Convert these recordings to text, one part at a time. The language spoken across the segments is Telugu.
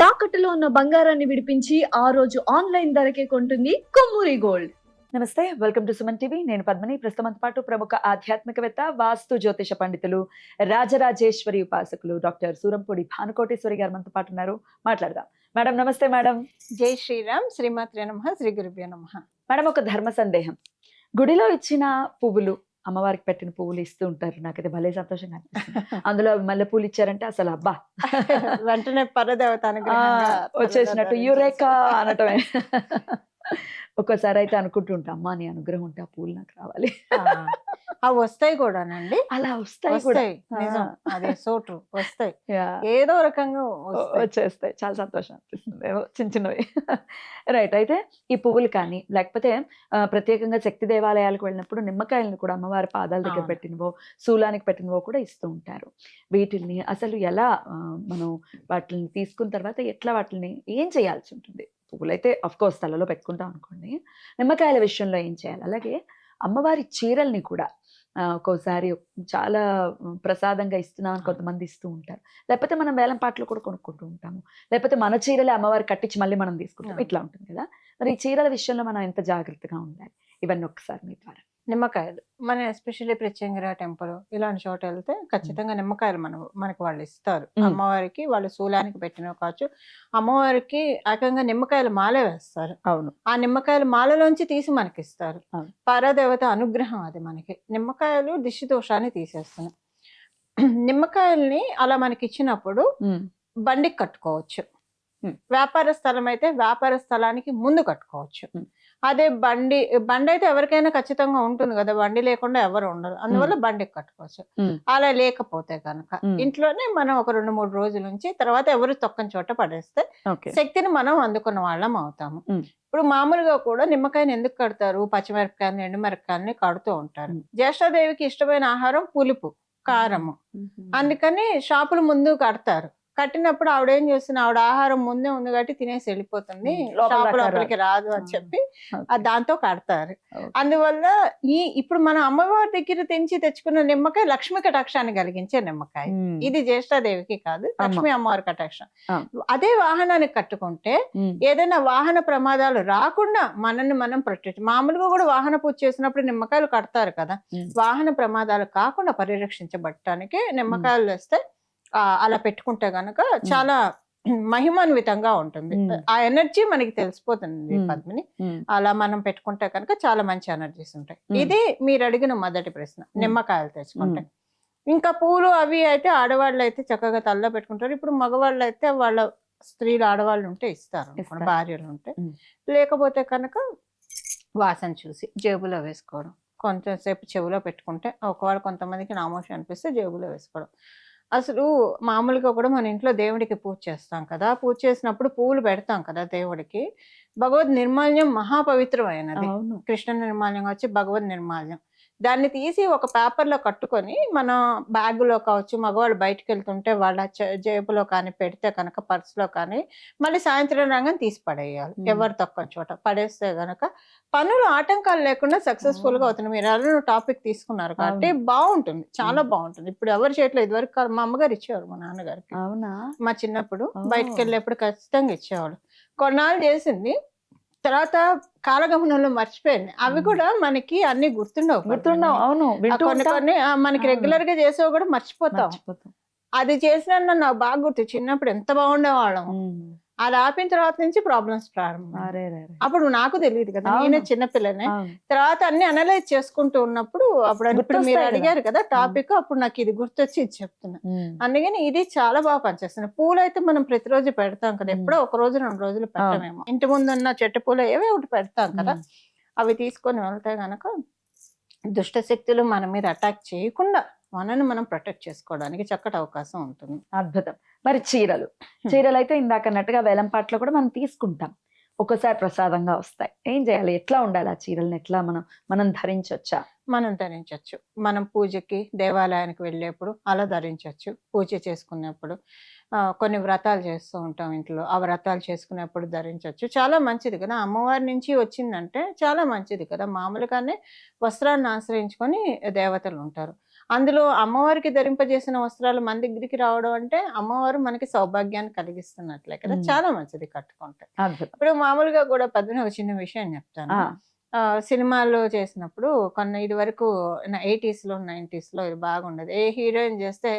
తాకట్టులో ఉన్న బంగారాన్ని విడిపించి ఆ రోజు ఆన్లైన్ ధరకే కొంటుంది కొమ్మూరి గోల్డ్. నమస్తే, వెల్కమ్ టు సుమన్ టీవీ. నేను పద్మిని. ప్రస్తుతంతో పాటు ప్రముఖ ఆధ్యాత్మికవేత్త, వాస్తు జ్యోతిష పండితులు, రాజరాజేశ్వరి ఉపాసకులు డాక్టర్ సూరంపూడి భానుకోటేశ్వరి గారు మనతో పాటు ఉన్నారు. మాట్లాడదాం. మేడం నమస్తే. మేడం జై శ్రీరామ్. శ్రీమాత్రే నమః. శ్రీ గురుభ్యో నమః. మేడం, ఒక ధర్మ సందేహం. గుడిలో ఇచ్చిన పువ్వులు, అమ్మవారికి పెట్టిన పువ్వులు ఇస్తూ ఉంటారు. నాకైతే భలే సంతోషంగా అనిపిస్తుంది. అందులో మల్లె పూలు ఇచ్చారంటే అసలు అబ్బా వెంటనే పరదేవత అనుగ్రహంగా వచ్చేసినట్టు యురేకా అనటమే. ఒక్కోసారి అయితే అనుకుంటూ ఉంటా, అమ్మా నీ అనుగ్రహం ఉంటే ఆ పూలు నాకు రావాలి. అవి వస్తాయి కూడానండి. అలా వస్తాయి కూడా. వస్తాయి, నిజం. అదే సో ట్రూ. వస్తాయి, Yeah. ఏదో రకంగా వస్తాయి. వచ్చేస్తాయి. చాలా సంతోషం అనిపిస్తుంది. ఏవో చిన్న చిన్నవి. రైట్. అయితే ఈ పువ్వులు కానీ లేకపోతే ప్రత్యేకంగా శక్తి దేవాలయాలకు వెళ్ళినప్పుడు నిమ్మకాయలను కూడా అమ్మవారి పాదాల దగ్గర అవును. పెట్టినవో, శూలానికి పెట్టినవో కూడా ఇస్తూ ఉంటారు. వీటిల్ని అసలు ఎలా మనం వాటిని తీసుకున్న తర్వాత ఎట్లా వాటిని ఏం చేయాల్సి ఉంటుంది? పువ్వులైతే అఫ్ కోర్స్ తలలో పెట్టుకుంటాం అనుకోండి. నిమ్మకాయల విషయంలో ఏం చేయాలి? అలాగే అమ్మవారి చీరల్ని కూడా ఒక్కోసారి చాలా ప్రసాదంగా ఇస్తున్నాం అని కొంతమంది ఇస్తూ ఉంటారు. లేకపోతే మనం వేలం పాటలు కూడా కొనుక్కుంటూ ఉంటాము. లేకపోతే మన చీరలే అమ్మవారి కట్టించి మళ్ళీ మనం తీసుకుంటాం. ఇట్లా ఉంటుంది కదా. మరి ఈ చీరల విషయంలో మనం ఎంత జాగ్రత్తగా ఉండాలి? ఇవన్నీ ఒకసారి మీ ద్వారా. నిమ్మకాయలు మన ఎస్పెషల్లీ ప్రత్యంగిర టెంపుల్ ఇలాంటి చోట వెళ్తే ఖచ్చితంగా నిమ్మకాయలు మనకి వాళ్ళు ఇస్తారు. అమ్మవారికి వాళ్ళు శూలానికి పెట్టినవి కావచ్చు, అమ్మవారికి ఏకంగా నిమ్మకాయల మాలే వేస్తారు. అవును. ఆ నిమ్మకాయల మాలలోంచి తీసి మనకి ఇస్తారు. అవును. పరదేవత అనుగ్రహం అది మనకి. నిమ్మకాయలు దిష్టి దోషాన్ని తీసేస్తున్నాయి. నిమ్మకాయల్ని అలా మనకి ఇచ్చినప్పుడు బండికి కట్టుకోవచ్చు. వ్యాపార స్థలం అయితే వ్యాపార స్థలానికి ముందు కట్టుకోవచ్చు. అదే బండి అయితే ఎవరికైనా ఖచ్చితంగా ఉంటుంది కదా, బండి లేకుండా ఎవరు ఉండరు, అందువల్ల బండికి కట్టుకోవచ్చు. అలా లేకపోతే కనుక ఇంట్లోనే మనం ఒక 2-3 రోజుల నుంచి తర్వాత ఎవరు తొక్కని చోట పడేస్తే శక్తిని మనం అందుకున్న వాళ్ళం అవుతాము. ఇప్పుడు మామూలుగా కూడా నిమ్మకాయని ఎందుకు కడతారు? పచ్చిమిరపకాయని, ఎండుమిరపకాయని కడుతూ ఉంటారు. జ్యేష్ఠాదేవికి ఇష్టమైన ఆహారం పులుపు, కారము. అందుకని షాపుల ముందు కడతారు. కట్టినప్పుడు ఆవిడ ఏం చేస్తుంది, ఆవిడ ఆహారం ముందే ఉంది కాబట్టి తినేసి వెళ్ళిపోతుంది, షాపు లోపలికి రాదు అని చెప్పి దాంతో కడతారు. అందువల్ల ఇప్పుడు మనం అమ్మవారి దగ్గర తెచ్చుకున్న నిమ్మకాయ లక్ష్మీ కటాక్షాన్ని కలిగించే నిమ్మకాయ. ఇది జ్యేష్ఠాదేవికి కాదు, లక్ష్మీ అమ్మవారి కటాక్షం. అదే వాహనానికి కట్టుకుంటే ఏదైనా వాహన ప్రమాదాలు రాకుండా మనల్ని మనం ప్రొటెక్ట్. మామూలుగా కూడా వాహన పూజ చేసినప్పుడు నిమ్మకాయలు కడతారు కదా, వాహన ప్రమాదాలు కాకుండా పరిరక్షించబడటానికి నిమ్మకాయలు వేస్తే అలా పెట్టుకుంటే గనక చాలా మహిమాన్వితంగా ఉంటుంది. ఆ ఎనర్జీ మనకి తెలిసిపోతుంది పద్మిని. అలా మనం పెట్టుకుంటే కనుక చాలా మంచి ఎనర్జీస్ ఉంటాయి. ఇది మీరు అడిగిన మొదటి ప్రశ్న, నిమ్మకాయలు తెచ్చుకుంటే. ఇంకా పూలు అవి అయితే ఆడవాళ్ళు అయితే చక్కగా తలలో పెట్టుకుంటారు. ఇప్పుడు మగవాళ్ళు అయితే వాళ్ళ స్త్రీలు ఆడవాళ్ళు ఉంటే ఇస్తారు, భార్యలు ఉంటే. లేకపోతే కనుక వాసన చూసి జేబులో వేసుకోవడం, కొంచెంసేపు చెవిలో పెట్టుకుంటే, ఒకవేళ కొంతమందికి నామోషి అనిపిస్తే జేబులో వేసుకోవడం. అసలు మామూలుగా కూడా మన ఇంట్లో దేవుడికి పూజ చేస్తాం కదా, పూజ చేసినప్పుడు పువ్వులు పెడతాం కదా దేవుడికి. భగవద్ నిర్మాల్యం మహాపవిత్రమైనది. కృష్ణ నిర్మాల్యం వచ్చి భగవద్ నిర్మాల్యం. దాన్ని తీసి ఒక పేపర్లో కట్టుకొని మన బ్యాగులో కావచ్చు, మగవాళ్ళు బయటకు వెళ్తుంటే వాళ్ళ జేబులో కానీ పెడితే కనుక, పర్సులో కానీ, మళ్ళీ సాయంత్రం రంగం తీసి పడేయాలి. ఎవరు తక్కువ చోట పడేస్తే గనక పనులు ఆటంకాలు లేకుండా సక్సెస్ఫుల్ గా అవుతుంది. మీరు ఎవరైనా టాపిక్ తీసుకున్నారు కాబట్టి బాగుంటుంది, చాలా బాగుంటుంది. ఇప్పుడు ఎవరి చేతిలో ఇదివరకు మా అమ్మగారు ఇచ్చేవారు, మా నాన్నగారికి. అవునా? మా చిన్నప్పుడు బయటకు వెళ్ళేప్పుడు ఖచ్చితంగా ఇచ్చేవాడు. కొన్నాళ్ళు చేసింది, తర్వాత కాలగమనంలో మర్చిపోయింది. అవి కూడా మనకి అన్ని గుర్తుండవు. అవును. కొన్ని మనకి రెగ్యులర్ గా చేసేవి కూడా మర్చిపోతాం. అది చేసిన నాకు బాగా గుర్తు. చిన్నప్పుడు ఎంత బాగుండేవాళ్ళం. అది ఆపిన తర్వాత నుంచి ప్రాబ్లమ్స్ ప్రారంభం. అప్పుడు నాకు తెలియదు కదా, నేనే చిన్నపిల్లనే. తర్వాత అన్ని అనలైజ్ చేసుకుంటూ ఉన్నప్పుడు అప్పుడు మీరు అడిగారు కదా టాపిక్, అప్పుడు నాకు ఇది గుర్తొచ్చి ఇది చెప్తున్నా. అందుకని ఇది చాలా బాగా పనిచేస్తుంది. పూలు అయితే మనం ప్రతిరోజు పెడతాం కదా, ఎప్పుడో 1 రోజు 2 రోజులు పెట్టమేమో. ఇంటి ముందు ఉన్న చెట్టు పూలు ఏవో ఒకటి పెడతాం కదా, అవి తీసుకొని వెళ్తే గనక దుష్ట శక్తులు మన మీద అటాక్ చేయకుండా మనల్ని మనం ప్రొటెక్ట్ చేసుకోవడానికి చక్కటి అవకాశం ఉంటుంది. అద్భుతం. మరి చీరలు అయితే ఇందాక అన్నట్టుగా వేలంపాట్లో కూడా మనం తీసుకుంటాం, ఒక్కోసారి ప్రసాదంగా వస్తాయి. ఏం చేయాలి? ఎట్లా ఉండాలి? ఆ చీరలను ఎట్లా మనం ధరించవచ్చా? మనం ధరించవచ్చు. మనం పూజకి దేవాలయానికి వెళ్ళేప్పుడు అలా ధరించవచ్చు. పూజ చేసుకునేప్పుడు కొన్ని వ్రతాలు చేస్తూ ఉంటాం ఇంట్లో, ఆ వ్రతాలు చేసుకునేప్పుడు ధరించవచ్చు. చాలా మంచిది కదా, అమ్మవారి నుంచి వచ్చిందంటే చాలా మంచిది కదా. మామూలుగానే వస్త్రాన్ని ఆశ్రయించుకొని దేవతలు ఉంటారు. అందులో అమ్మవారికి ధరింపజేసిన వస్త్రాలు మన దగ్గరికి రావడం అంటే అమ్మవారు మనకి సౌభాగ్యాన్ని కలిగిస్తున్నట్లే కదా, చాలా మంచిది కట్టుకుంటే. అద్భుతం. ఇప్పుడు మామూలుగా కూడా పద్మిని ఒక చిన్న విషయం చెప్తాను. ఆ, సినిమాల్లో చేసినప్పుడు ఇది వరకు 80s లో 90s లో ఇది బాగుండేది. ఏ హీరోయిన్ చేస్తే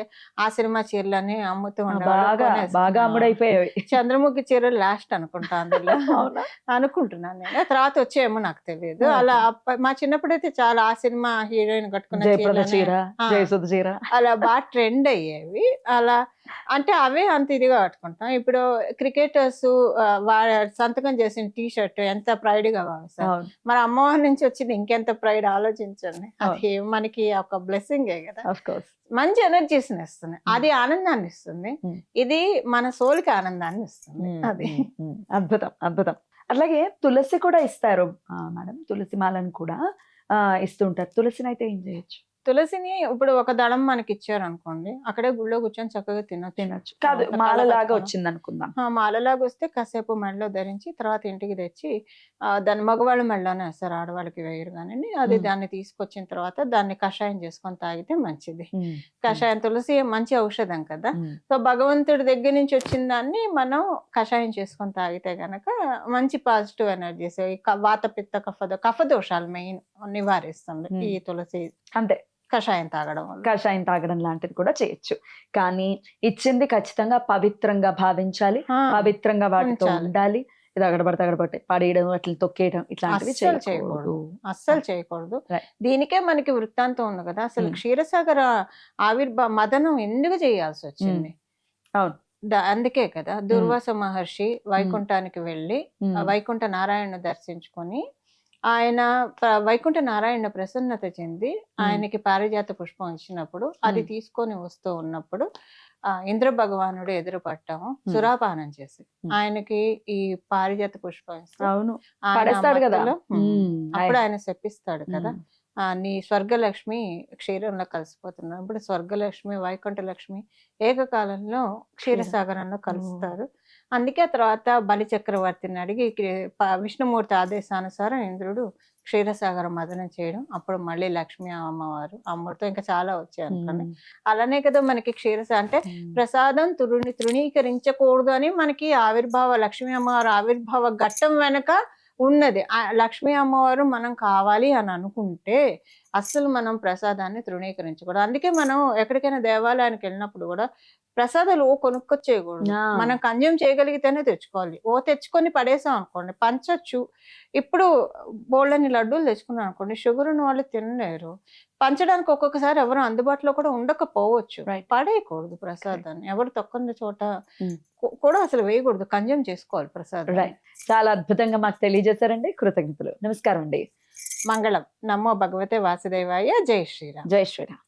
ఆ సినిమా చీరలని అమ్ముతూ ఉండేవాళ్ళు, బాగా కొనేసుకునేవాళ్ళు. అమ్ముడైపోయాయి. చంద్రముఖి చీరలు లాస్ట్ అనుకుంటా అందులో. అవునా? అనుకుంటున్నాను నేను, ఆ తర్వాత వచ్చేమో నాకు తెలియదు. ఓకే. అలా మా చిన్నప్పుడైతే చాలా ఆ సినిమా హీరోయిన్ కట్టుకున్న జయప్రద చీర, చీరలనే, ఆ, జయసుధ చీర. అలా బాగా ట్రెండ్ అయ్యేవి. అలా అంటే అవే అంత ఇదిగా కట్టుకుంటాం. ఇప్పుడు క్రికెటర్స్ సంతకం చేసిన టీ షర్ట్ ఎంత ప్రైడ్ గా వాడతారు. అవును. మరి అమ్మవారి నుంచి వచ్చింది ఇంకెంత ప్రైడ్ ఆలోచించండి. అది మనకి ఒక బ్లెస్సింగే కదా, ఆఫ్ కోర్స్. మంచి ఎనర్జీస్ ఇస్తుంది, అది ఆనందాన్ని ఇస్తుంది. Hmm. ఇది మన సోల్కి ఆనందాన్ని ఇస్తుంది. అది అద్భుతం, అద్భుతం. అలాగే తులసి కూడా ఇస్తారు మేడం, తులసి మాలను కూడా ఇస్తుంటారు. తులసిని అయితే ఏం చేయొచ్చు? తులసిని ఇప్పుడు ఒక దళం మనకి ఇచ్చారు అనుకోండి, అక్కడే గుళ్ళో కూర్చొని చక్కగా తినొచ్చు. కాదు, ఒక మాలలాగా కట్టుకొని. వచ్చింది అనుకుందాం. మాలలాగా వస్తే కాసేపు మెడలో ధరించి తర్వాత ఇంటికి తెచ్చి దాన్ని మగవాళ్ళ మెడలోనే వేస్తారు, ఆడవాళ్ళకి వేయరు కానీ. అది దాన్ని తీసుకొచ్చిన తర్వాత దాన్ని కషాయం చేసుకొని తాగితే మంచిది. కషాయం, తులసి మంచి ఔషధం కదా. సో భగవంతుడి దగ్గర నుంచి వచ్చిన దాన్ని మనం కషాయం చేసుకొని తాగితే గనక మంచి పాజిటివ్ ఎనర్జీస్, వాత పిత్త కఫ దోషాలు మెయిన్ నివారిస్తుంది ఈ తులసి అంతే, కషాయం తాగడం వల్ల. కషాయం తాగడం లాంటిది కూడా చేయొచ్చు. కానీ ఇచ్చింది ఖచ్చితంగా పవిత్రంగా భావించాలి, పవిత్రంగా వాటితో ఉంచాలి. ఉండాలి. ఇది అగడబడితే పడేయడం, అట్లా తొక్కేయడం ఇట్లాంటివి అస్సలు చేయకూడదు. చేయకూడదు, అస్సలు చేయకూడదు. Right. దీనికే మనకి వృత్తాంతం ఉంది కదా. అసలు క్షీరసాగర మదనం ఎందుకు చేయాల్సి వచ్చింది? అవును. అందుకే కదా దుర్వాస మహర్షి వైకుంఠానికి వెళ్ళి వైకుంఠ నారాయణ దర్శించుకొని ఆయన వైకుంఠ నారాయణ ప్రసన్నత చెంది ఆయనకి పారిజాత పుష్పం ఇచ్చినప్పుడు అది తీసుకొని వస్తూ ఉన్నప్పుడు ఇంద్ర భగవానుడు ఎదురు పట్టము సురాపానం చేసి ఆయనకి ఈ పారిజాత పుష్పం ఇస్తే అవును, ఆయన పడేస్తాడు కదా. మత్తులో, అప్పుడు ఆయన శపిస్తాడు కదా, నీ స్వర్గలక్ష్మి క్షీరంలో కలిసిపోతున్నారు. ఇప్పుడు స్వర్గలక్ష్మి వైకుంఠ లక్ష్మి ఏకకాలంలో క్షీరసాగరంలో కలుస్తారు. అందుకే తర్వాత బలి చక్రవర్తిని అడిగి విష్ణుమూర్తి ఆదేశానుసారం ఇంద్రుడు క్షీరసాగర మదనం చేయడం, అప్పుడు మళ్ళీ లక్ష్మి అమ్మవారు అమ్మడితో ఇంకా చాలా వచ్చాయి అనుకోండి. అలానే కదా మనకి అంటే ప్రసాదం తృణీకరించకూడదు అని మనకి ఆవిర్భావ లక్ష్మీ అమ్మవారు ఆవిర్భావ ఘట్టం వెనక ఉన్నది. లక్ష్మీ అమ్మవారు మనం కావాలి అని అనుకుంటే అస్సలు మనం ప్రసాదాన్ని తృణీకరించకూడదు. అందుకే మనం ఎక్కడికైనా దేవాలయానికి వెళ్ళినప్పుడు కూడా ప్రసాదాలు కొనుక్కొచ్చేయకూడదు, మనం కన్జ్యూమ్ చేయగలిగితేనే తెచ్చుకోవాలి. తెచ్చుకొని పడేసాం అనుకోండి పంచొచ్చు. ఇప్పుడు బోళ్ళని లడ్డూలు తెచ్చుకున్నాం అనుకోండి, షుగర్ ఉన్న వాళ్ళు తినలేరు, పంచడానికి ఒక్కొక్కసారి ఎవరు అందుబాటులో కూడా ఉండకపోవచ్చు. పడేయకూడదు ప్రసాదాన్ని, ఎవరు తక్కువ చోట కూడా అసలు వేయకూడదు, కన్జ్యూమ్ చేసుకోవాలి ప్రసాదం. చాలా అద్భుతంగా మాకు తెలియజేశారండి, కృతజ్ఞతలు. నమస్కారం అండి. మంగళం. నమో భగవతే వాసుదేవాయ. జై శ్రీరామ్. జై శ్రీరామ్.